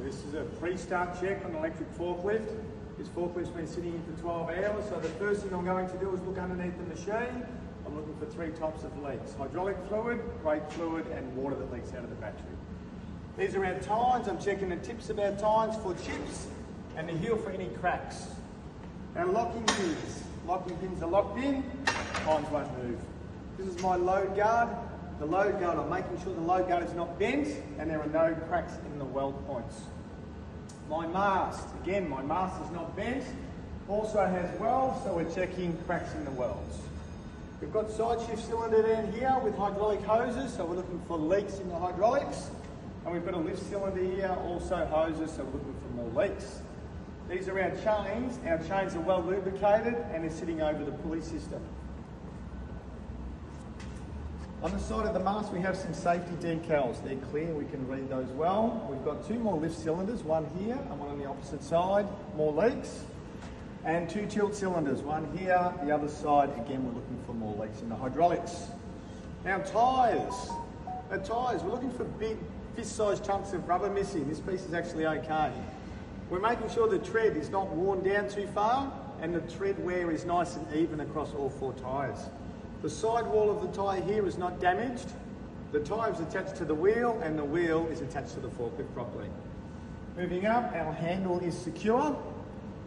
So this is a pre-start check on an electric forklift. This forklift's been sitting in for 12 hours, so the first thing I'm going to do is look underneath the machine. I'm looking for 3 types of leaks: hydraulic fluid, brake fluid, and water that leaks out of the battery. These are our tines. I'm checking the tips of our tines for chips and the heel for any cracks. Our locking pins. Locking pins are locked in, tines won't move. This is my load guard. The load guard, I'm making sure the load guard is not bent and there are no cracks in the weld points. My mast, again, my mast is not bent, also has welds, so we're checking cracks in the welds. We've got side shift cylinder down here with hydraulic hoses, so we're looking for leaks in the hydraulics. And we've got a lift cylinder here, also hoses, so we're looking for more leaks. These are our chains. Our chains are well lubricated and they're sitting over the pulley system. On the side of the mast we have some safety decals. They're clear, we can read those well. We've got 2 more lift cylinders, one here and one on the opposite side, more leaks. And 2 tilt cylinders, one here, the other side. Again, we're looking for more leaks in the hydraulics. Now tyres. The tyres, we're looking for big fist-sized chunks of rubber missing. This piece is actually okay. We're making sure the tread is not worn down too far and the tread wear is nice and even across all 4 tyres. The side wall of the tyre here is not damaged. The tyre is attached to the wheel and the wheel is attached to the forklift properly. Moving up, our handle is secure.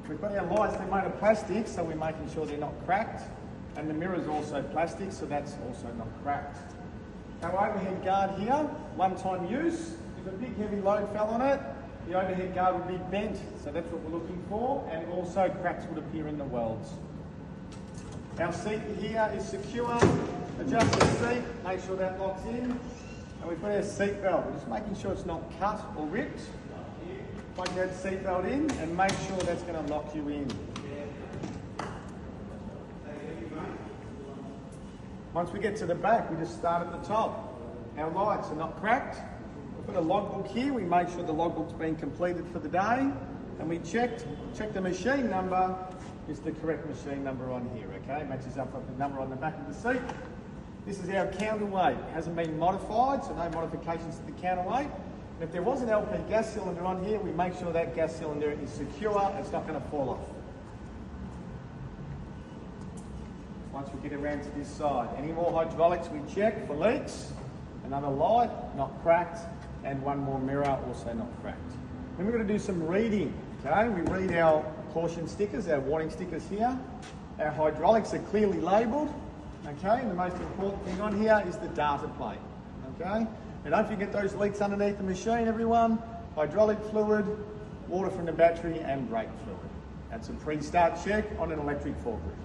We've got our lights, they're made of plastic, so we're making sure they're not cracked. And the mirror's also plastic, so that's also not cracked. Our overhead guard here, one-time use. If a big heavy load fell on it, the overhead guard would be bent, so that's what we're looking for, and also cracks would appear in the welds. Our seat here is secure. Adjust the seat, make sure that locks in. And we've got our seat belt. We're just making sure it's not cut or ripped. Plug that seat belt in and make sure that's going to lock you in. Once we get to the back, we just start at the top. Our lights are not cracked. We've got a logbook here. We make sure the logbook's been completed for the day. And we check the machine number is the correct machine number on here, okay? Matches up with the number on the back of the seat. This is our counterweight. It hasn't been modified, so no modifications to the counterweight. And if there was an LP gas cylinder on here, we make sure that gas cylinder is secure, it's not going to fall off. Once we get around to this side, any more hydraulics we check for leaks. Another light, not cracked, and one more mirror, also not cracked. Then we're going to do some reading, okay? We read our caution stickers, our warning stickers here. Our hydraulics are clearly labelled, okay? And the most important thing on here is the data plate, okay? And don't forget those leaks underneath the machine, everyone. Hydraulic fluid, water from the battery, and brake fluid. That's a pre-start check on an electric forklift.